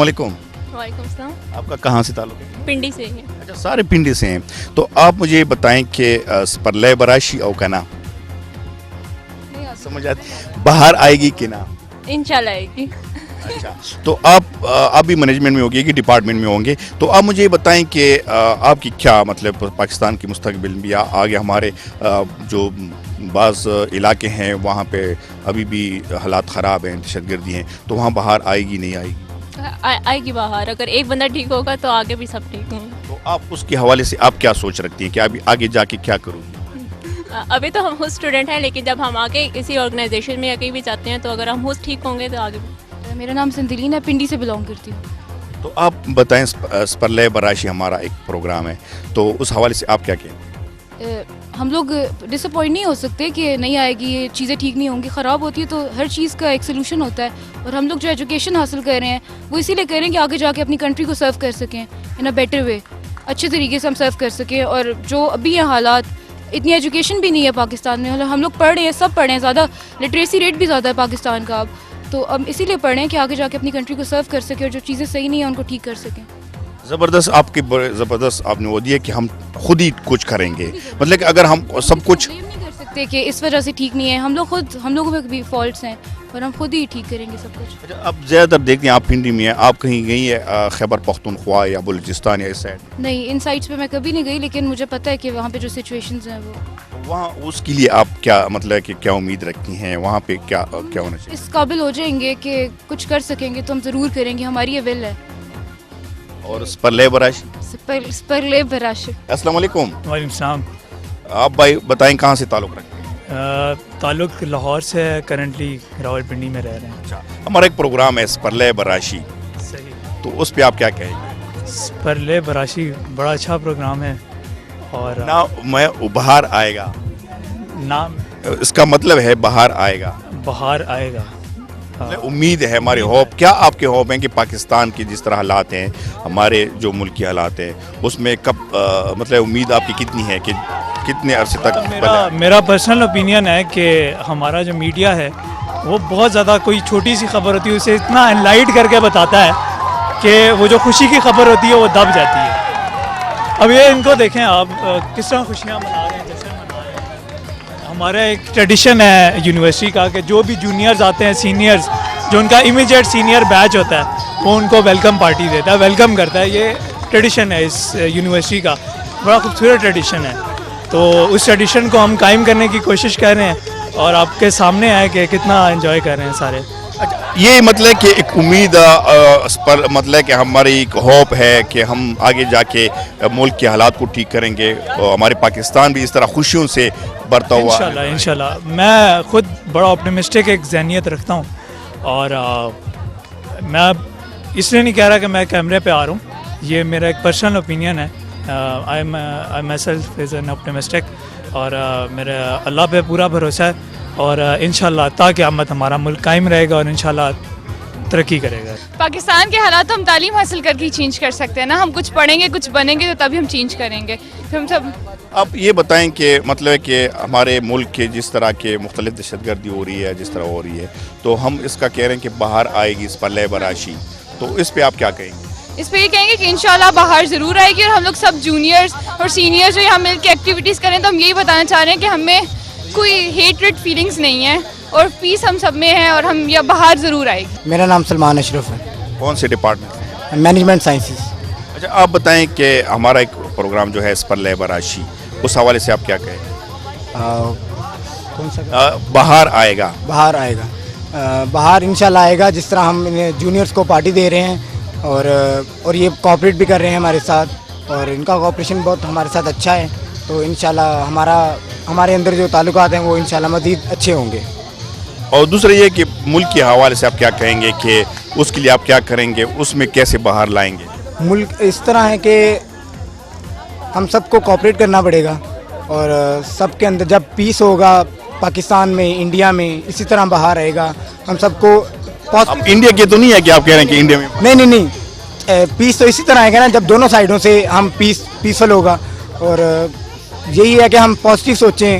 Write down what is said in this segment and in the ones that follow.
علیکم. وعلیکم السلام. آپ کا کہاں سے تعلق ہے؟ پنڈی سے ہی. اچھا, سارے پنڈی سے ہیں. تو آپ مجھے بتائیں کہ سپرلے براشی او کا نا سمجھ آتی باہر آئے گی کہ نا؟ انشاءاللہ آئے گی. اچھا, تو آپ بھی مینجمنٹ میں ہوگی کہ ڈپارٹمنٹ میں ہوں گے, تو آپ مجھے بتائیں کہ آپ کی کیا مطلب پاکستان کے مستقبل میں یا آگے ہمارے جو بعض علاقے ہیں وہاں پہ ابھی بھی حالات خراب ہیں, دہشت گردی ہیں, تو وہاں باہر آئے گی نہیں آئے گی؟ آئے گی باہر. اگر ایک بندہ ٹھیک ہوگا تو آگے بھی سب ٹھیک ہوں. تو آپ اس کے حوالے سے آپ کیا سوچ رکھتی ہیں کہ ابھی آگے جا کے کیا کروں گی؟ ابھی تو ہم خود اسٹوڈنٹ ہیں, لیکن جب ہم آگے کسی آرگنائزیشن میں یا کہیں بھی جاتے ہیں تو اگر ہم خود ٹھیک ہوں گے تو آگے بھی. میرا نام سندلین ہے, پنڈی سے بلانگ کرتی ہوں. تو آپ بتائیں, سپرلے براشی ہمارا ایک پروگرام ہے, تو اس حوالے سے آپ کیا کہیں؟ ہم لوگ ڈس اپوائنٹ نہیں ہو سکتے کہ نہیں آئے گی, یہ چیزیں ٹھیک نہیں ہوں گی. خراب ہوتی ہے تو ہر چیز کا ایک سلوشن ہوتا ہے, اور ہم لوگ جو ایجوکیشن حاصل کر رہے ہیں وہ اسی لیے کر رہے ہیں کہ آگے جا کے اپنی کنٹری کو سرو کر سکیں ان اے بیٹر وے, اچھے طریقے سے ہم سرو کر سکیں. اور جو ابھی ہیں حالات, اتنی ایجوکیشن بھی نہیں ہے پاکستان میں. ہم لوگ پڑھ رہے ہیں, سب پڑھ رہے ہیں, زیادہ لٹریسی ریٹ بھی زیادہ ہے پاکستان کا اب, تو ہم اسی لیے پڑھ رہے ہیں کہ آگے جا کے اپنی کنٹری کو سرو کر سکیں اور جو چیزیں صحیح نہیں ہیں ان کو ٹھیک کر سکیں. زبردست, زبردست آپ نے وہ دیا کہ ہم خود ہی کچھ کریں گے, مطلب کہ اگر ہم سب کچھ نہیں کر سکتے کہ اس وجہ سے ٹھیک نہیں ہے, ہم لوگوں میں بھی فالٹس ہیں, اور ہم خود ہی ٹھیک کریں گے سب کچھ. اب زیادہ تر دیکھتے ہیں آپ پنڈی میں ہیں, آپ کہیں گئی ہے خیبر پختونخوا یا بلوچستان یا اس سائڈ؟ نہیں, ان سائٹس پہ میں کبھی نہیں گئی, لیکن مجھے پتہ ہے کہ وہاں پہ جو سچویشنز ہیں وہ وہاں اس کے لیے آپ کیا مطلب کہ کیا امید رکھتی ہیں, وہاں پہ کیا ہونا چاہیے؟ اس قابل ہو جائیں گے کہ کچھ کر سکیں گے تو ہم ضرور کریں گے, ہماری یہ ول ہے. اور سپرلے براشی. سپرلے براشی. السلام علیکم. وعلیکم السلام. آپ بھائی بتائیں کہاں سے تعلق رکھتے ہیں؟ تعلق لاہور سے ہے, کرنٹلی راول پنڈی میں رہ رہے ہیں. اچھا, ہمارا ایک پروگرام ہے سپرلے براشی, صحیح, تو اس پہ آپ کیا کہیں گے؟ سپرلے براشی بڑا اچھا پروگرام ہے, اور نا میں باہر آئے گا, نام اس کا مطلب ہے باہر آئے گا, باہر آئے گا. امید ہے ہماری ہوپ. کیا آپ کے ہوپ ہیں کہ پاکستان کی جس طرح حالات ہیں, ہمارے جو ملکی حالات ہیں, اس میں کب مطلب امید آپ کی کتنی ہے کہ کتنے عرصے تک؟ میرا پرسنل اوپینین ہے کہ ہمارا جو میڈیا ہے وہ بہت زیادہ کوئی چھوٹی سی خبر ہوتی ہے اسے اتنا انلائٹ کر کے بتاتا ہے کہ وہ جو خوشی کی خبر ہوتی ہے وہ دب جاتی ہے. اب یہ ان کو دیکھیں آپ کس طرح خوشیاں منا رہے ہیں, جشن منا رہے ہیں. ہمارا ایک ٹریڈیشن ہے یونیورسٹی کا کہ جو بھی جونیئرز آتے ہیں, سینئرز جو ان کا امیجیٹ سینئر بیچ ہوتا ہے وہ ان کو ویلکم پارٹی دیتا ہے, ویلکم کرتا ہے. یہ ٹریڈیشن ہے اس یونیورسٹی کا, بڑا خوبصورت ٹریڈیشن ہے. تو اس ٹریڈیشن کو ہم قائم کرنے کی کوشش کر رہے ہیں, اور آپ کے سامنے ہے کہ کتنا انجوائے کر رہے ہیں سارے. یہ مطلب کہ ایک امید پر مطلب کہ ہماری ایک ہوپ ہے کہ ہم آگے جا کے ملک کے حالات کو ٹھیک کریں گے, اور ہمارے پاکستان بھی اس طرح خوشیوں سے برتا ہوا. انشاءاللہ میں خود بڑا اپٹیمسٹک ایک ذہنیت رکھتا ہوں, اور میں اس لیے نہیں کہہ رہا کہ میں کیمرے پہ آ رہا ہوں, یہ میرا ایک پرسنل اوپینین ہے. آئی مائی سیلف از این اپٹیمسٹک, اور میرے اللہ پہ پورا بھروسہ ہے, اور انشاءاللہ تا قیامت ہمارا ملک قائم رہے گا اور انشاءاللہ ترقی کرے گا. پاکستان کے حالات ہم تعلیم حاصل کر کے چینج کر سکتے ہیں نا, ہم کچھ پڑھیں گے, کچھ بنیں گے, تو تبھی ہم چینج کریں گے. ہم سب آپ یہ بتائیں کہ مطلب کہ ہمارے ملک کے جس طرح کے مختلف دہشت گردی ہو رہی ہے, جس طرح ہو رہی ہے, تو ہم اس کا کہہ رہے ہیں کہ باہر آئے گی سپرلے براشی, تو اس پہ آپ کیا کہیں گے؟ اس پہ یہ کہیں گے کہ انشاءاللہ باہر ضرور آئے گی, اور ہم لوگ سب جونیئرز اور سینئرز جو یہاں مل کے ایکٹیویٹیز کریں, تو ہم یہی بتانا چاہ رہے ہیں کہ ہمیں کوئی ہیٹریڈ فیلنگس نہیں ہے, اور پیس ہم سب میں ہے, اور ہم یہ باہر ضرور آئے گی. میرا نام سلمان اشرف ہے. کون سے ڈپارٹمنٹ؟ Management sciences. اچھا, آپ بتائیں کہ ہمارا ایک پروگرام جو ہے سپرلے براشی, اس حوالے سے آپ کیا کہیں؟ کون سا باہر آئے گا. باہر آئے گا, باہر انشاءاللہ آئے گا. جس طرح ہم جونیئرس کو پارٹی دے رہے ہیں, اور یہ کوآپریٹ بھی کر رہے ہیں ہمارے ساتھ, اور ان کا کوآپریشن بہت ہمارے ساتھ اچھا ہے, تو انشاءاللہ ہمارے اندر جو تعلقات ہیں وہ انشاءاللہ مزید اچھے ہوں گے. اور دوسرا یہ کہ ملک کے حوالے سے آپ کیا کہیں گے کہ اس کے لیے آپ کیا کریں گے, اس میں کیسے باہر لائیں گے؟ ملک اس طرح ہے کہ ہم سب کو کوآپریٹ کرنا پڑے گا, اور سب کے اندر جب پیس ہوگا پاکستان میں, انڈیا میں, اسی طرح باہر آئے گا. ہم سب کو انڈیا کے تو نہیں ہے کہ آپ کہہ رہے ہیں کہ انڈیا میں نہیں, پیس تو اسی طرح آئے گا نا جب دونوں سائڈوں سے ہم پیسفل ہوگا. اور یہی ہے کہ ہم پازیٹیو سوچیں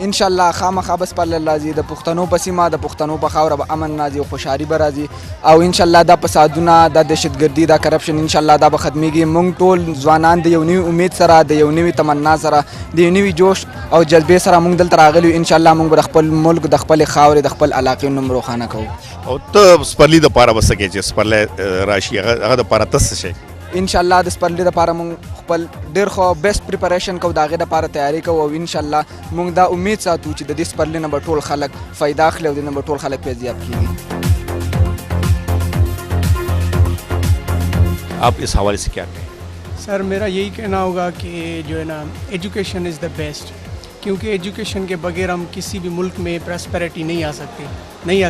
انشاءالله خامخا بس پر لازم د پښتنو په سیمه د پښتنو په خاور به امن نازي او خوشحالي به راځي، او انشاءالله دا فسادونه د دهشتګردي دا کرپشن انشاءالله دا به ختميږي. مونږ ټول ځوانان د یو نوي امید سره، د یو نوي تمنا سره، د یو نوي جوش او جذبې سره مونږ دلته راغلي. انشاءالله مونږ به خپل ملک د خپل خاور د خپل علاقې نوم روښانه کوو. او ته سپرلی د پاره وسکه چې سپرلی راشي هغه د پاره تاسو شي؟ انشاءالله د سپرلی د پاره مونږ خپل ډیر خو بیسټ پریپریشن کوو، د هغې دپاره تیاری کوو، او انشاءالله مونږ دا امید ساتو چې د دې سپرلی نه به ټول خلک فایده اخلي او د دې نه به ټول خلک فیضیاب کېږي. آپ اس حوالے سے کیا کہیں؟ سر میرا یہی کہنا ہوگا کہ جو ہے نا ایجوکیشن از دا بیسٹ، کیونکہ ایجوکیشن کے بغیر ہم کسی بھی ملک میں پراسپیرٹی نہیں آ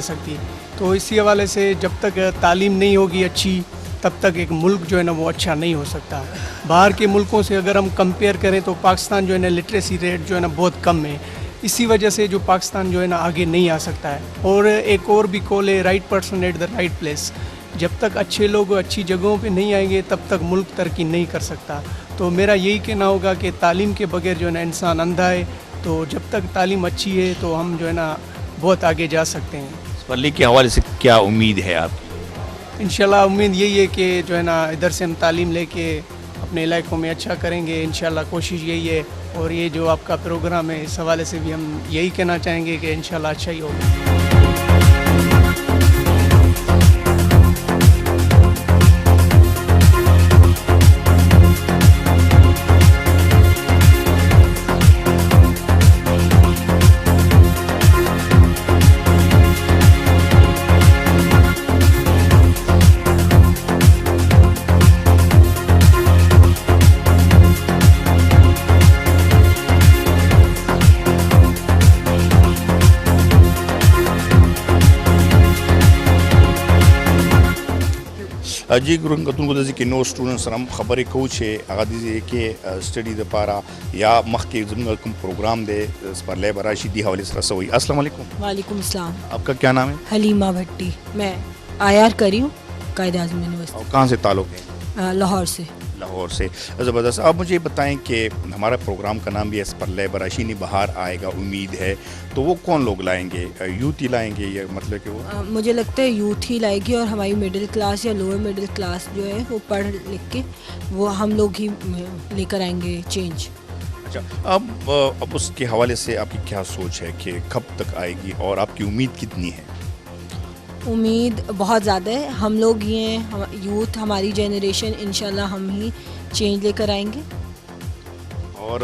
سکتی. تو اسی حوالے سے جب تک تعلیم نہیں ہوگی اچھی تب تک ایک ملک جو ہے نا وہ اچھا نہیں ہو سکتا. باہر کے ملکوں سے اگر ہم کمپیئر کریں تو پاکستان جو ہے نا لٹریسی ریٹ جو ہے نا بہت کم ہے، اسی وجہ سے جو پاکستان جو ہے نا آگے نہیں آ سکتا ہے. اور ایک اور بھی کال ہے، right person at the right place. جب تک اچھے لوگ اچھی جگہوں پہ نہیں آئیں گے تب تک ملک ترقی نہیں کر سکتا. تو میرا یہی کہنا ہوگا کہ تعلیم کے بغیر جو ہے نا انسان اندھا ہے، تو جب تک تعلیم اچھی ہے تو ہم جو ہے نا بہت آگے جا سکتے ہیں. سپرلی کے حوالے سے کیا امید ہے آپ کی؟ انشاءاللہ امید یہی ہے کہ جو ہے نا ادھر سے ہم تعلیم لے کے اپنے علاقوں میں اچھا کریں گے. انشاءاللہ کوشش یہی ہے، اور یہ جو آپ کا پروگرام ہے اس حوالے سے بھی ہم یہی کہنا چاہیں گے کہ انشاءاللہ اچھا ہی ہوگا. جی ګورم کتونکو د ځکه نو سټوډنټس سره هم خبرې کوو چې هغه د کې سټډي لپاره یا مخکې زموږ کوم پروګرام دی سپرلی به راشي دې حوالې سره څه وایي. السلام علیکم. وعلیکم السلام. آپ کا کیا نام ہے؟ حلیمہ بھٹی. میں IR کری ہوں قائد اعظم یونیورسٹی. اور کہاں سے تعلق ہے؟ لاہور سے. لاہور سے. زبردست. آپ مجھے بتائیں کہ ہمارا پروگرام کا نام بھی ہے سپرلی براشینی بہار آئے گا امید ہے، تو وہ کون لوگ لائیں گے؟ یوتھ ہی لائیں گے یا مطلب کہ وہ مجھے لگتا ہے یوتھ ہی لائے گی، اور ہماری مڈل کلاس یا لوور مڈل کلاس جو ہے وہ پڑھ لکھ کے وہ ہم لوگ ہی لے کر آئیں گے چینج. اچھا، اب اس کے حوالے سے آپ کی کیا سوچ ہے کہ کب تک آئے گی اور آپ کی امید کتنی ہے؟ امید بہت زیادہ ہے. ہم لوگ یہ ہیں یوتھ، ہماری جنریشن انشاءاللہ ہم ہی چینج لے کر آئیں گے. اور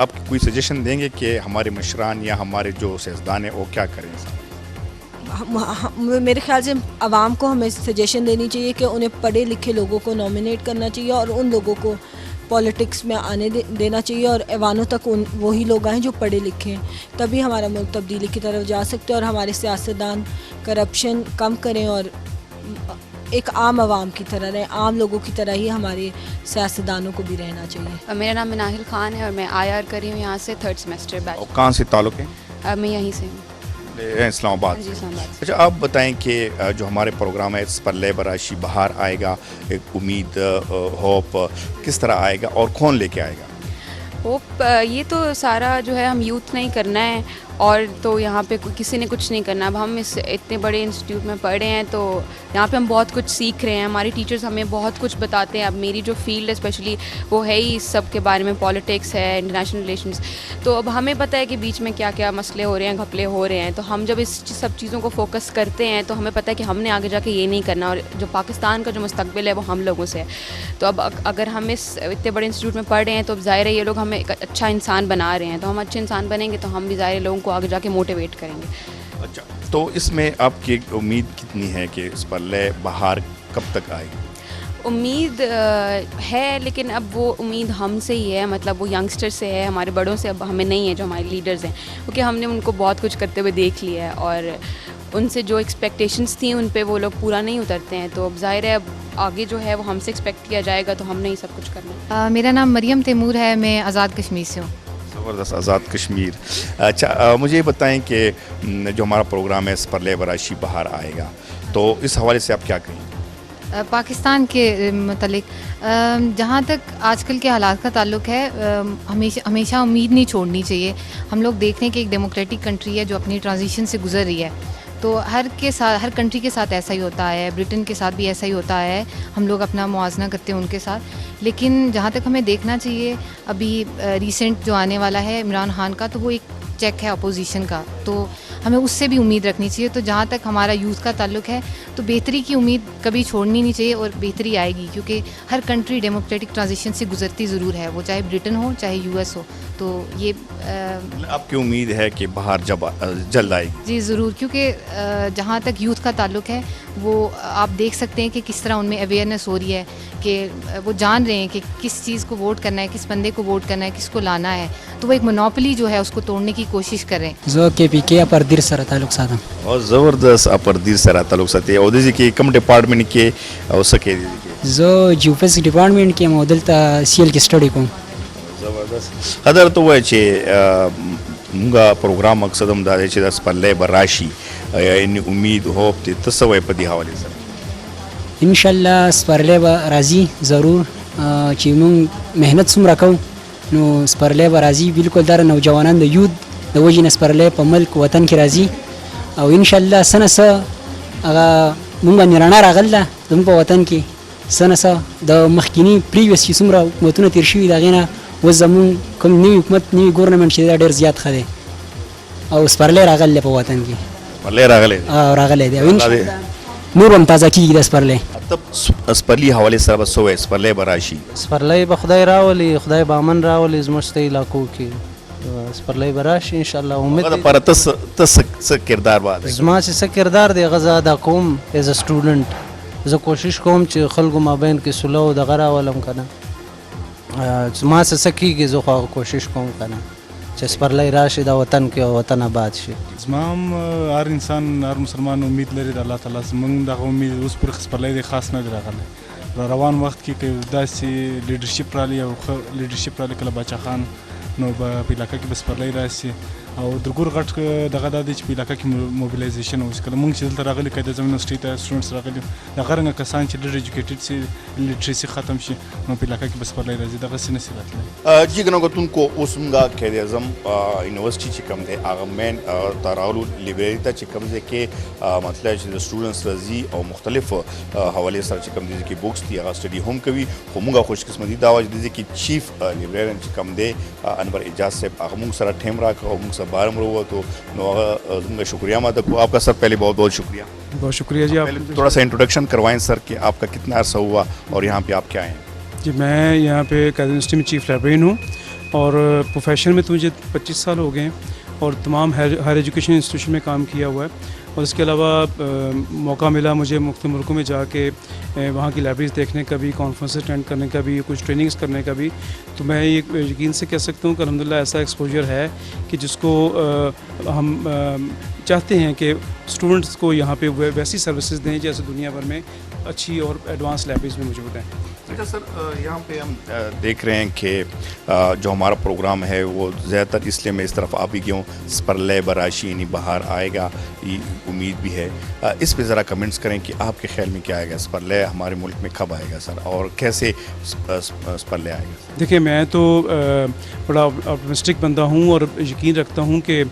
آپ کوئی سجیشن دیں گے کہ ہمارے مشران یا ہمارے جو سیاستدان ہیں وہ کیا کریں؟ میرے خیال سے عوام کو ہمیں سجیشن دینی چاہیے کہ انہیں پڑھے لکھے لوگوں کو نامینیٹ کرنا چاہیے اور ان لوگوں کو پالیٹکس میں آنے دینا چاہیے، اور ایوانوں تک وہی لوگ آئیں جو پڑھے لکھے ہیں. تبھی ہمارا ملک تبدیلی کی طرف جا سکتے ہیں اور ہمارے سیاستدان کرپشن کم کریں اور ایک عام عوام کی طرح رہیں. عام لوگوں کی طرح ہی ہمارے سیاستدانوں کو بھی رہنا چاہیے. میرا نام مناہل خان ہے اور میں IR کری ہوں یہاں سے 3rd سیمسٹر بیچ. اور کہاں سے تعلق ہے؟ میں یہیں سے ہوں. اسلام آباد. جی اسلام آباد. اچھا، آپ بتائیں کہ جو ہمارے پروگرام ہے سپرلی براشی بہار آئے گا، ایک امید ہوپ کس طرح آئے گا اور کون لے کے آئے گا؟ ہوپ یہ تو سارا جو ہے ہم یوتھ نہیں کرنا ہے، اور تو یہاں پہ کسی نے کچھ نہیں کرنا. اب ہم اس اتنے بڑے انسٹیٹیوٹ میں پڑھ رہے ہیں تو یہاں پہ ہم بہت کچھ سیکھ رہے ہیں. ہماری ٹیچرز ہمیں بہت کچھ بتاتے ہیں. اب میری جو فیلڈ ہے اسپیشلی وہ ہے ہی اس سب کے بارے میں، پالیٹکس ہے، انٹرنیشنل ریلیشنز. تو اب ہمیں پتہ ہے کہ بیچ میں کیا کیا مسئلے ہو رہے ہیں، گھپلے ہو رہے ہیں. تو ہم جب اس سب چیزوں کو فوکس کرتے ہیں تو ہمیں پتہ ہے کہ ہم نے آگے جا کے یہ نہیں کرنا، اور جو پاکستان کا جو مستقبل ہے وہ ہم لوگوں سے ہے. تو اب اگر ہم اس اتنے بڑے انسٹیٹیوٹ میں پڑھ رہے ہیں تو اب ظاہر ہے یہ لوگ ہمیں ایک اچھا انسان بنا رہے ہیں. تو ہم اچھے انسان بنیں گے تو ہم بھی ظاہر لوگوں کو آگے جا کے موٹیویٹ کریں گے. اچھا، تو اس میں آپ کی امید کتنی ہے کہ سپرلی بہار کب تک آئے گی؟ امید ہے، لیکن اب وہ امید ہم سے ہی ہے. مطلب وہ ینگسٹر سے ہے، ہمارے بڑوں سے اب ہمیں نہیں ہے جو ہمارے لیڈرز ہیں، کیونکہ ہم نے ان کو بہت کچھ کرتے ہوئے دیکھ لیا ہے اور ان سے جو ایکسپیکٹیشنز تھیں ان پہ وہ لوگ پورا نہیں اترتے ہیں. تو اب ظاہر ہے اب آگے جو ہے وہ ہم سے ایکسپیکٹ کیا جائے گا تو ہم نے ہی سب کچھ کرنا. میرا نام مریم تیمور ہے، میں آزاد کشمیر سے ہوں. زبردست، آزاد کشمیر. اچھا، مجھے یہ بتائیں کہ جو ہمارا پروگرام ہے سپرلی براشی بہار آئے گا، تو اس حوالے سے آپ کیا کہیں؟ پاکستان کے متعلق جہاں تک آج کل کے حالات کا تعلق ہے، ہمیشہ امید نہیں چھوڑنی چاہیے. ہم لوگ دیکھ رہے ہیں کہ ایک ڈیموکریٹک کنٹری ہے جو اپنی ٹرانزیشن سے گزر رہی ہے. تو ہر کنٹری کے ساتھ ایسا ہی ہوتا ہے، برٹن کے ساتھ بھی ایسا ہی ہوتا ہے. ہم لوگ اپنا موازنہ کرتے ہیں ان کے ساتھ. لیکن جہاں تک ہمیں دیکھنا چاہیے، ابھی ریسنٹ جو آنے والا ہے عمران خان کا، تو وہ ایک چیک ہے اپوزیشن کا، تو ہمیں اس سے بھی امید رکھنی چاہیے. تو جہاں تک ہمارا یوتھ کا تعلق ہے تو بہتری کی امید کبھی چھوڑنی نہیں چاہیے، اور بہتری آئے گی، کیونکہ ہر کنٹری ڈیموکریٹک ٹرانزیشن سے گزرتی ضرور ہے، وہ چاہے برٹن ہو چاہے US ہو. تو یہ آپ کی امید ہے کہ بہار جلد آئے گی؟ جی ضرور، کیونکہ جہاں تک یوتھ کا تعلق ہے وہ آپ دیکھ سکتے ہیں کہ کس طرح ان میں اویئرنیس ہو رہی ہے، کہ وہ جان رہے ہیں کہ کس چیز کو ووٹ کرنا ہے، کس بندے کو ووٹ کرنا ہے، کس کو لانا ہے. تو وہ ایک منوپلی جو ہے اس کو توڑنے کی کوشش کر رہے ہیں. زه KPK اپردیر سره تعلق ساتم. اور زبردست، اپردیر سره تعلق ساتي. او د دې کې کوم ډپارټمنټ کې او سکه دي؟ زه جیوفیزکس ډپارټمنټ کې مودل ته CL کې سټډي کوم. زبردست. حضرت تو وای چې موږ پروګرام مقصد هم دا دی چې د سپرلی براشي ان امید هوپ ته تسوي په دې حواله سره ان شاء الله سپرلی به راځي ضرور. چې موږ مهنت څومره کوو نو سپرلی به راځي. بالکل دا نوجوانان د یوت د وجې نه سپرلی په ملک وطن کې راځي، او ان شاء الله څه نه څه هغه موږ باندې رڼا راغله زموږ په وطن کې. څه نه څه د مخکینی پریویس چې څومره حکومتونه تېر شوي د هغې نه اوس زموږ کوم نوي حکومت نوي ګورنمنټ چې دی دا ډېر زیات ښه دی، او سپرلی راغلی په وطن کې. سپرلی راغلی دی؟ راغلی دی، او ان شاء الله نور هم تازه کېږي د سپرلی. سپرلی حواله سره به څه وایي سپرلی به راشي؟ سپرلی به خدای راولي، خدای به امن راولي زموږ ته علاقو کې. سپرلی به راشي ان شاء الله. امید هغه لپاره ته څه کردار به ادا کوې؟ زما چې څه کردار دی هغه زه ادا کوم ایز ا سټوډنټ. زه کوشش کوم چې خلکو مابین کې صلح او دغه راولم که نه. زما څه کېږي زه خو هغه کوشش کوم که نه. چې سپرلی راشي دا وطن کې او وطن آباد شي. زما هم هر انسان هر مسلمان امید لري د الله تعالی زمونږ دغه امید اوس پر سپرلی دی خاص نه دی راغلی. را روان وخت کې که داسې لیډرشپ رالی او ښه لیډرشپ رالی کله باچا خان نو به په علاقه کې به سپرلی راشي او د ګور غټ دغه دا دی چې په علاقه کې موبیلایزیشن اوس کله موږ چې دلته راغلي قاعده زمین یونیورسټي ته سټوډنټس راغلي دغه رنګه کسان چې ډېر ایجوکیټډ سي لیټریسي ختم شي نو په علاقه کې به سپرلی راځي دغسې نسي راتلی. جی ګرانو کتونکو اوس موږ قائد اعظم یونیورسټي چې کوم دی هغه مین ته راغلو لیبرري ته چې کوم ځای کې مطلب چې د سټوډنټس راځي او مختلف حوالې سره چې کوم دي کې بوکس دي هغه سټډي هم کوي خو موږ خوش قسمتي دا وایي چې کې چیف لیبرریان چې کوم دی انور اعجاز صاحب هغه موږ سره ټیم راکړ او موږ سره بارم رو تو زمانہ شکریہ ماتا کو آپ کا سر پہلے بہت بہت شکریہ. بہت شکریہ جی. آپ تھوڑا سا انٹروڈکشن کروائیں سر کہ آپ کا کتنا عرصہ ہوا اور یہاں پہ آپ کیا ہیں؟ جی میں یہاں پہ قائد یونیورسٹی میں چیف لائبریرین ہوں اور پروفیشن میں تو مجھے 25 سال ہو گئے ہیں اور تمام ہائر ایجوکیشن انسٹیٹیوشن میں کام کیا ہوا ہے اور اس کے علاوہ موقع ملا مجھے مختلف ملکوں میں جا کے وہاں کی لائبریریز دیکھنے کا بھی کانفرنس اٹینڈ کرنے کا بھی کچھ ٹریننگز کرنے کا بھی. تو میں یہ یقین سے کہہ سکتا ہوں کہ الحمدللہ ایسا ایکسپوجر ہے کہ جس کو ہم چاہتے ہیں کہ اسٹوڈنٹس کو یہاں پہ ویسی سروسز دیں جیسے دنیا بھر میں اچھی اور ایڈوانس لائبریریز میں موجود ہیں. اچھا سر یہاں پہ ہم دیکھ رہے ہیں کہ جو ہمارا پروگرام ہے وہ زیادہ تر اس لیے میں اس طرف آ بھی گیا ہوں سپرلے براشی یعنی باہر آئے گا یہ امید بھی ہے. اس پہ ذرا کمنٹس کریں کہ آپ کے خیال میں کیا آئے گا سپرلے ہمارے ملک میں کب آئے گا سر اور کیسے سپرلے آئے گا؟ دیکھیں میں تو بڑا آپٹمسٹک بندہ ہوں اور یقین رکھتا ہوں کہ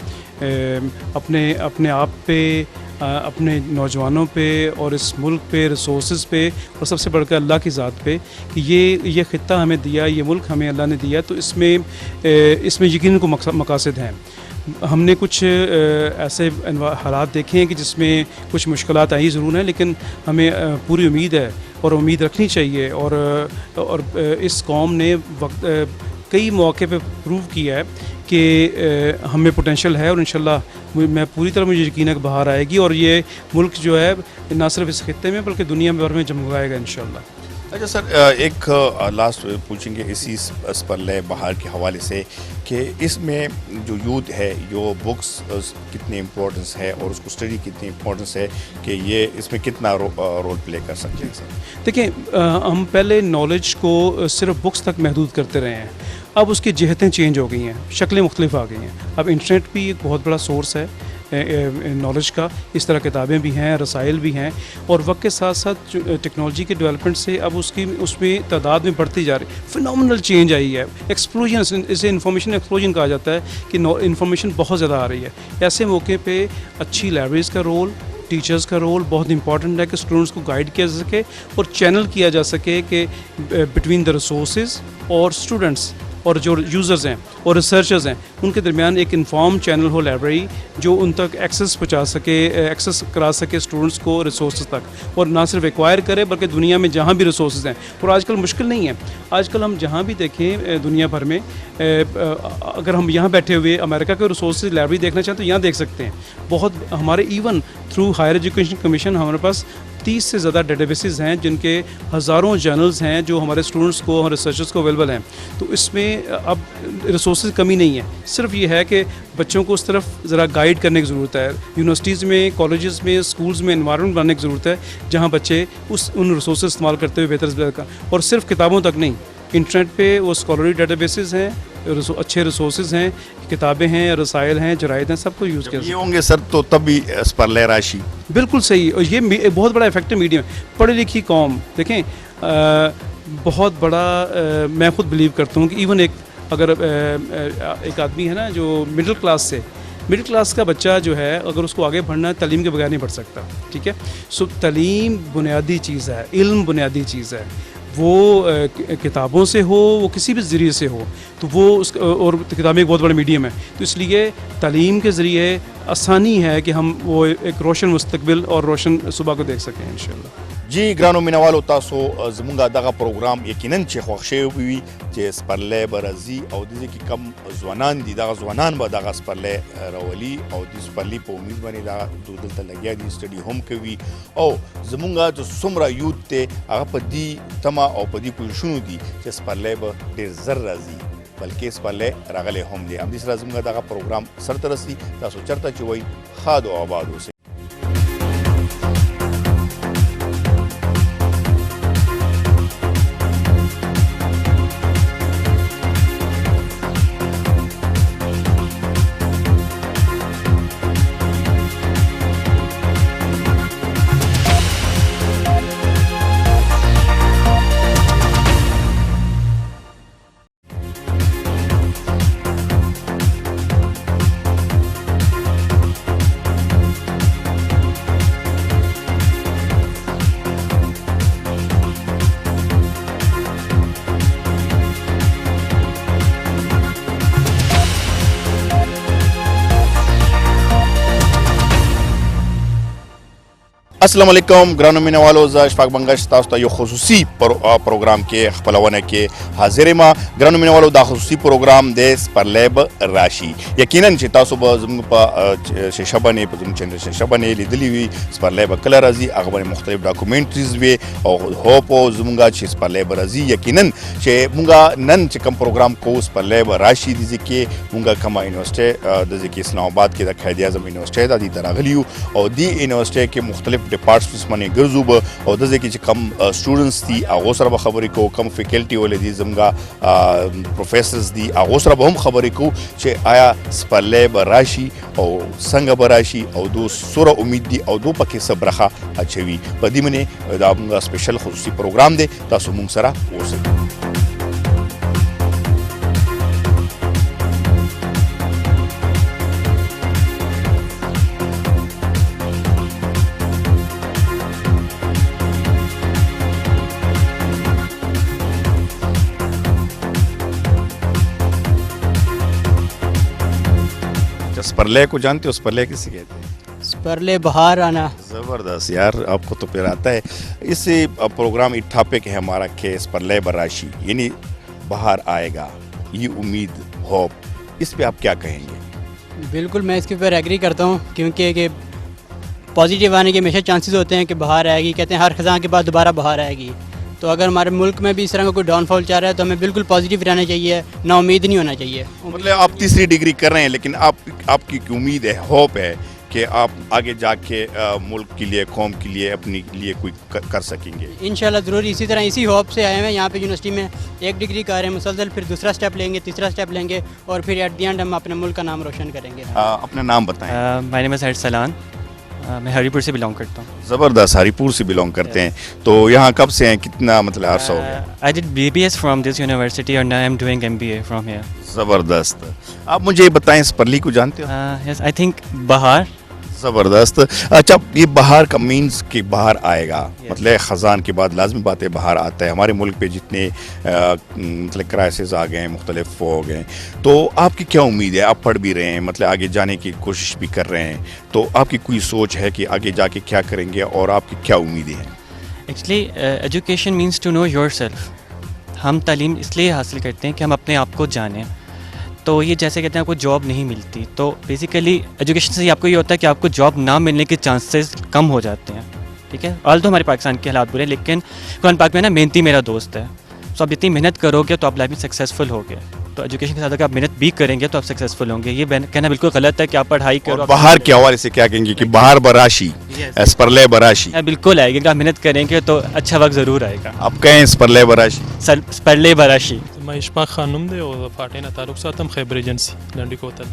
اپنے آپ پہ اپنے نوجوانوں پہ اور اس ملک پہ ریسورسز پہ اور سب سے بڑھ کر اللہ کی ذات پہ کہ یہ خطہ ہمیں دیا یہ ملک ہمیں اللہ نے دیا تو اس میں یقیناً کو مقاصد ہیں. ہم نے کچھ ایسے حالات دیکھے ہیں کہ جس میں کچھ مشکلات آئی ضرور ہیں لیکن ہمیں پوری امید ہے اور امید رکھنی چاہیے اور اس قوم نے کئی موقع پہ پروو کیا ہے کہ ہمیں پوٹینشیل ہے اور انشاءاللہ میں پوری طرح مجھے یقین ہے کہ باہر آئے گی اور یہ ملک جو ہے نہ صرف اس خطے میں بلکہ دنیا بھر میں جمگائے گا انشاءاللہ. اچھا سر ایک لاسٹ پوچھیں گے اسی سپرلے باہر کے حوالے سے کہ اس میں جو یوتھ ہے جو بکس کتنی امپورٹنس ہے اور اس کو اسٹڈی کتنی امپورٹنس ہے کہ یہ اس میں کتنا رول پلے کر سکتے ہیں سر؟ دیکھیں ہم پہلے نالج کو صرف بکس تک محدود کرتے رہے ہیں اب اس کی جہتیں چینج ہو گئی ہیں شکلیں مختلف آ گئی ہیں. اب انٹرنیٹ بھی ایک بہت بڑا سورس ہے نالج کا اس طرح کتابیں بھی ہیں رسائل بھی ہیں اور وقت کے ساتھ ساتھ ٹیکنالوجی کے ڈیولپمنٹ سے اب اس میں تعداد میں بڑھتی جا رہی فینومنل چینج آئی ہے. ایکسپلوژن اسے انفارمیشن ایکسپلوژن کہا جاتا ہے کہ انفارمیشن بہت زیادہ آ رہی ہے. ایسے موقع پہ اچھی لائبریریز کا رول ٹیچرز کا رول بہت امپورٹنٹ ہے کہ اسٹوڈنٹس کو گائیڈ کیا جا سکے اور چینل کیا جا سکے کہ بٹوین دا ریسورسز اور اسٹوڈنٹس اور جو یوزرز ہیں اور ریسرچرز ہیں ان کے درمیان ایک انفارم چینل ہو لائبریری جو ان تک ایکسیس پہنچا سکے ایکسیس کرا سکے اسٹوڈنٹس کو ریسورسز تک اور نہ صرف ایکوائر کرے بلکہ دنیا میں جہاں بھی ریسورسز ہیں اور آج کل مشکل نہیں ہے. آج کل ہم جہاں بھی دیکھیں دنیا بھر میں اگر ہم یہاں بیٹھے ہوئے امریکہ کے ریسورسز لائبریری دیکھنا چاہیں تو یہاں دیکھ سکتے ہیں. بہت ہمارے even through Higher Education Commission ہمارے پاس 30 سے زیادہ ڈیٹا بیسز ہیں جن کے ہزاروں جرنلز ہیں جو ہمارے اسٹوڈنٹس کو اور ریسرچرز کو اویلیبل ہیں. تو اس میں اب ریسورسز کمی نہیں ہے صرف یہ ہے کہ بچوں کو اس طرف ذرا گائیڈ کرنے کی ضرورت ہے. یونیورسٹیز میں کالجز میں اسکولز میں انوائرمنٹ بنانے کی ضرورت ہے جہاں بچے ان ریسورسز استعمال کرتے ہوئے بہتر اور صرف کتابوں تک نہیں انٹرنیٹ پہ وہ اسکالری ڈیٹا بیسز ہیں اچھے ریسورسز ہیں کتابیں ہیں رسائل ہیں جرائد ہیں سب کو یوز کیا یہ ہوں گے سر تو تب بھی سپرلے راشی بالکل صحیح. اور یہ بہت بڑا افیکٹو میڈیم ہے. پڑھی لکھی قوم دیکھیں بہت بڑا میں خود بلیو کرتا ہوں کہ ایون اگر ایک آدمی ہے نا جو مڈل کلاس کا بچہ جو ہے اگر اس کو آگے بڑھنا ہے تعلیم کے بغیر نہیں بڑھ سکتا. ٹھیک ہے سو تعلیم بنیادی چیز ہے علم بنیادی چیز ہے وہ کتابوں سے ہو وہ کسی بھی ذریعے سے ہو تو وہ اور کتابیں ایک بہت بڑا میڈیم ہے تو اس لیے تعلیم کے ذریعے آسانی ہے کہ ہم وہ ایک روشن مستقبل اور روشن صبح کو دیکھ سکیں انشاءاللہ. جی ګرانو مینوالو تاسو زمونږ دغه پروګرام یقینا چې خوښ شوی وي چې سپرلی به راځي او دې کې کم ځوانان دي دغه ځوانان به دغه سپرلی راولي او د سپرلی په امید باندې دا دلته لګیا دي سټډي هم کوي او زمونږ چې څومره یوت دی هغه په دې تمه او په دې کوششونو دي چې سپرلی به ډېر زر راځي بلکې سپرلی راغلی هم دی. همدې سره زموږ دغه پروګرام سرته رسي. تاسو چېرته چې وایي ښاد او آباد اوسئ. السلام علیکم ګرانو مینوالو، زه اشفاق بنګش تاسو ته یو خصوصي پروګرام کې خپلونه کې حاضر یم. ګرانو مینوالو، دا خصوصي پروګرام د سپرلی به راشي. یقینا چې تاسو به زموږ په شیشه باندې په زموږ چینل شیشه باندې لیدلی وي سپرلی به کله راځي. هغه باندې مختلف ډاکومنټریز وي او هوپ او زموږ چې سپرلی به راځي. یقینا چې موږ نن چې کوم پروګرام کوو سپرلی به راشي. د ځکه موږ کومه یونیورسټي د ځکه اسلام آباد کې د قائد اعظم یونیورسټي د دې راغلی یو او د یونیورسټي کې مختلف ډپارټمنټس باندې ګرځو به او د ځکه چې کم سټوډنټس دي هغو سره به خبرې کوو، کم فیکلټي ولې دي زموږ پروفیسرز دي هغو سره به هم خبرې کوو چې آیا سپرلی به راشي او څنګه به راشي او دو سوره امید دي او دو پکې څه برخه اچوي. په دې باندې دا موږ سپیشل خصوصي پروګرام دی. تاسو موږ سره اوسئ. سپرلی کو جانتے ہو؟ سپرلی کسے کہتے ہیں؟ سپرلی بہار آنا. زبردست یار، آپ کو تو پھر آتا ہے. اس سے پروگرام ایک ٹاپک ہے ہمارا کہ سپرلی براشی یعنی باہر آئے گا، یہ امید ہوپ. اس پہ آپ کیا کہیں گے؟ بالکل میں اس کے اوپر ایگری کرتا ہوں کیونکہ کہ پازیٹیو آنے کے ہمیشہ چانسز ہوتے ہیں کہ بہار آئے گی. کہتے ہیں ہر خزاں کے بعد دوبارہ بہار آئے گی. تو اگر ہمارے ملک میں بھی اس طرح کا کوئی ڈاؤن فال چاہ رہا ہے تو ہمیں بالکل پازیٹیو رہنا چاہیے، نا امید نہیں ہونا چاہیے. مطلب آپ تیسری ڈگری کر رہے ہیں لیکن آپ کی امید ہے، ہوپ ہے کہ آپ آگے جا کے ملک کے لیے، قوم کے لیے، اپنے لیے کوئی کر سکیں گے. انشاءاللہ ضرور. اسی طرح اسی ہوپ سے آئے ہیں یہاں پہ یونیورسٹی میں. ایک ڈگری کر رہے ہیں مسلسل، پھر دوسرا اسٹیپ لیں گے، تیسرا اسٹیپ لیں گے اور پھر ایٹ دی اینڈ ہم اپنے ملک کا نام روشن کریں گے. اپنا نام بتائیں. مائی نیم از ارسلان، میں ہری پور سے بلانگ کرتا ہوں. زبردست، ہری پور سے بلانگ کرتے ہیں. تو یہاں کب سے ہیں؟ کتنا مطلب عرصہ ہو گیا؟ I did BBS from this university اور now I am doing MBA from here. زبردست. آپ مجھے بتائیں سپرلی کو جانتے ہو؟ یس، آئی تھنک بہار. زبردست. اچھا، یہ بہار کا مینس کہ بہار آئے گا، مطلب خزان کے بعد لازمی بات ہے بہار آتا ہے. ہمارے ملک پہ جتنے مطلب کرائسس آ گئے ہیں، مختلف ہو گئے ہیں، تو آپ کی کیا امید ہے؟ آپ پڑھ بھی رہے ہیں، مطلب آگے جانے کی کوشش بھی کر رہے ہیں، تو آپ کی کوئی سوچ ہے کہ آگے جا کے کیا کریں گے اور آپ کی کیا امیدیں ہیں؟ Actually education means to know yourself. ہم تعلیم اس لیے حاصل کرتے ہیں کہ ہم اپنے آپ کو جانیں. تو یہ جیسے کہتے ہیں آپ کو جاب نہیں ملتی، تو بیسیکلی ایجوکیشن سے آپ کو یہ ہوتا ہے کہ آپ کو جاب نہ ملنے کے چانسز کم ہو جاتے ہیں. ٹھیک ہے، آل تو ہمارے پاکستان کے حالات برے ہیں لیکن قرآن پاک میں نا محنتی میرا دوست ہے. تو آپ جتنی محنت کرو گے تو آپ لائف میں سکسیزفل ہوگے. تو ایجوکیشن کے ساتھ اگر آپ محنت بھی کریں گے تو آپ سکسیزفل ہوں گے. یہ کہنا بالکل غلط ہے کہ آپ پڑھائی کرو. بہار کے حوالے سے کیا کہیں گے کہ بہار براشی، سپرلی براشی؟ بالکل آئے گی. اگر آپ محنت کریں گے تو اچھا وقت ضرور آئے گا. آپ کہیں سپرلی براشي؟ سپرلی براشي. ما اشفاق خانم دی او فاټینه تعلق ساتم خیبر ایجنسی لنډی کوتل.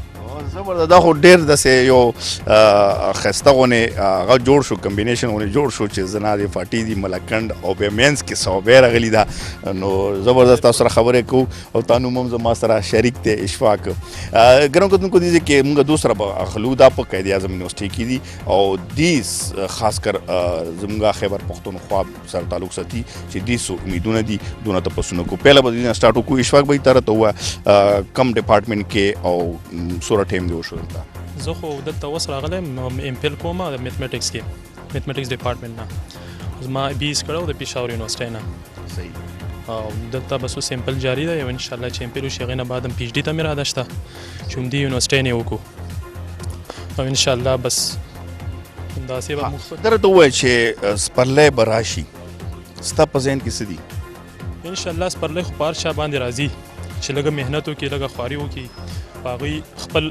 زبردست. دا خو ډېر داسې یو ښایسته غونې هغه جوړ شو، کمبینیشن غونې جوړ شو چې زه نه د فاټي دي ملکنډ او بیا مینس کې صوبې راغلي ده. نو زبردست تاسو سره خبرې کوو او تا نوم هم زما سره شریک دی اشفاق. ګرانو کتونکو دي چې موږ دو سره به اخلو دا په قائد اعظم یونیورسټي کې دي او دې خاص کر زموږ خیبر پښتونخوا سره تعلق ساتي چې دې څو امیدونه دي دونه تپسونه کو. پهله به دې سٹارټ وکړو. اشفاق بھائی تاره ته ووایه کم ډپارټمنټ کې او سوره ټایم دی وشو دلته؟ زه خو دلته اوس راغلی MPhil کوم د میتھمیټکس کې، میتھمیټکس ډپارټمنټ نه. زما BS کړی د پېښور یونیورسټۍ نه. صحیح. او دلته بس سیمپل جاری دی او انشاءالله چې MPhil وشي هغې نه بعد هم PhD ته مې اراده شته چې همدې یونیورسټۍ نه یې وکړو او انشاءالله بس همداسې به موږ درته ووایه چې سپرلی به راشي، ستا په ذهن کې څه دي؟ انشاءالله سپرلی خو په هر چا باندې راځي چې لږه محنت وکړي لږه خواري وکړي په هغوی خپل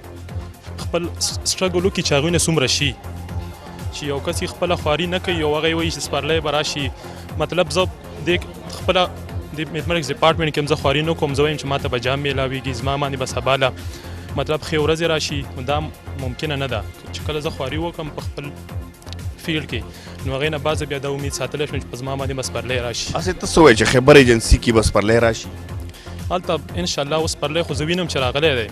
سټرګل وکړي چې هغوی نه څومره شي چې یو کس یې خپله خواري نه کوي او هغه یې وایي چې سپرلی به راشي مطلب زه دې خپله د میتھمیټکس ډپارټمنټ کې هم زه خواري نه کوم زه وایم چې ما ته به جام میلاویږي زما باندې به سباله مطلب ښې ورځې راشي دا ممکنه نه ده چې کله زه خواري وکړم په خپل فیلډ کې نو هغې نه بعد بیا دا امید ساتلی شم چې په زما باندې به سپرلی راشي هسې ته څه وایې چې خیبر ایجنسي کې به سپرلی راشي هلته انشاءالله اوس سپرلی خو زه وینم چې راغلی دی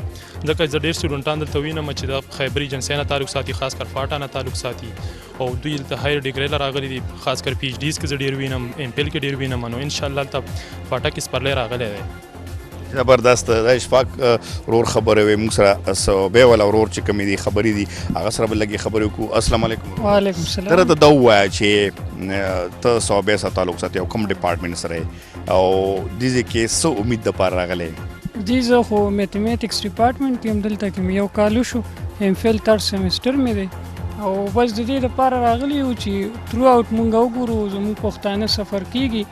ځکه زه ډېر سټوډنټان دلته وینم چې د خیبر ایجنسۍ نه تعلق ساتي خاص کر فاټا نه تعلق ساتي او دوی دلته هایر ډیګرۍ له راغلي دي خاص کر پی ایچ ډیز کې زه ډېر وینم ایم پی ایل کې ډېر وینم نو انشاءالله هلته فاټا کې سپرلی راغلی دی زبردست دا اشفاق ورور خبرې وې موږ سره صوبې والا ورور چې کومې دي خبرې دي هغه سره به لږې خبرې وکړو السلام علیکم وعلیکم السلام ته راته دا ووایه چې ته صوبې سره تعلق ساتي او کوم ډپارټمنټ سره یې او دې ځای کې څه امید دپاره راغلی جی زه خو میتھمیټکس ډپارټمنټ کې هم دلته کې مې یو کال وشو ایم فیل تھرډ سیمسټر مې دی او بس د دې لپاره راغلی یو چې تھرو آوټ مونږ وګورو زموږ پښتانه سفر کیږي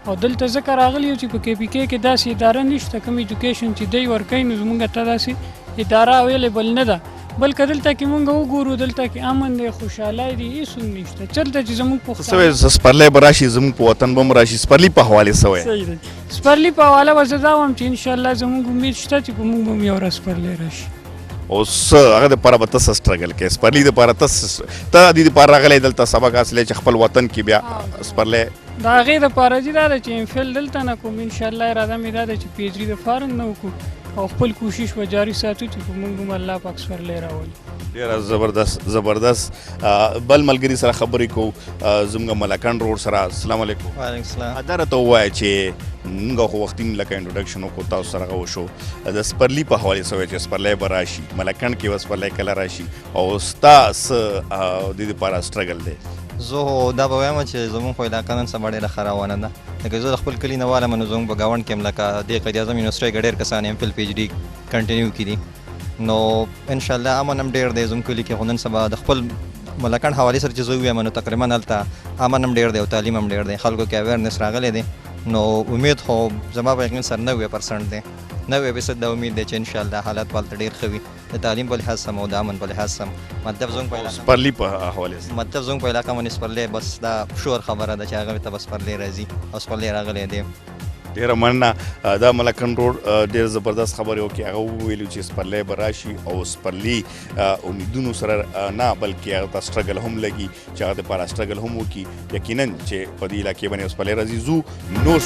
او دلته ځکه راغلی یو چې په کې پی کې کې داسې اداره نشته کوم ایجوکیشن چې دی ورکوي نو زموږ ته داسې اداره اویلیبل نه ده بلکې دلته کې مونږ وګورو دلته کې امن دی خوشحالي دی هېڅ هم نشته چلته چې زموږ څه سپرلی به راشي زموږ په وطن به هم راشي سپرلي په حوالې څه وایې صحیح دی سپرلي په حواله به زه دا وایم چې انشاءالله زموږ امید شته چې په موږ به هم یو ورځ سپرلی راشي اوس هغه دپاره به ته څه سټرګل کوې سپرلي دپاره ته دې دپاره راغلی دلته سبق حاصلی چې خپل وطن کې بیا سپرلی د هغې دپاره چې دا ده چې ایم فیل دلته نه کوم انشاءالله اراده مې دا ده چې پی ایچ ډي د فارن نه وکړو او خپل کوشش به جاري ساتو چې په موږ هم الله پاک سپرلی راولي ډېره زبردست بل ملګري سره خبرې کوو زموږ ملکن روډ سره السلام علیکم وعلیکم السلام دا راته ووایه چې موږ خو وختي لکه انټروډکشن وکړو تاسو سره هغه وشو د سپرلي په حوالې څه وایي چې سپرلی به راشي ملکن کې به سپرلی کله راشي او ستا څه دې دپاره سټرګل دی زه دا به وایم چې زموږ خو علاقه نن سبا ډېره ښه روانه ده لکه زه د خپل کلي نه والم نو زموږ په ګاونډ کې هم لکه د قاید اعظم یونیورسټۍ کې ډېر کسان M Phil P H D continue کړي دي نو انشاءالله امن هم ډېر دی زموږ کلي کې خو نن سبا د خپل ملکن حوالې سره چې زه ووایم نو تقریبا هلته امن هم ډېر دی او تعلیم هم ډېر دی خلکو کې اویرنس راغلی دی نو امید خو زما په یقین سره 90% دی 90% دا امید دی چې انشاءالله حالات به هلته ډېر ښه وي د تعلیم په لحاظ سم او د امن په لحاظ سم مطلب زموږ په سپرلي په حوالې مطلب زموږ په علاقه باندې سپرلی بس دا شور خبره ده چې هغه ته به سپرلی راځي او سپرلی راغلی دی ډېره مننه دا ملکن روډ ډېر زبردست خبرې وکړې هغه وویلو چې سپرلی به راشي او سپرلي امیدونو سره نه بلکې هغه ته سټرګل هم لګي چې هغه دپاره سټرګل هم وکړي یقینا چې په دې علاقې باندې سپرلی راځي زو نور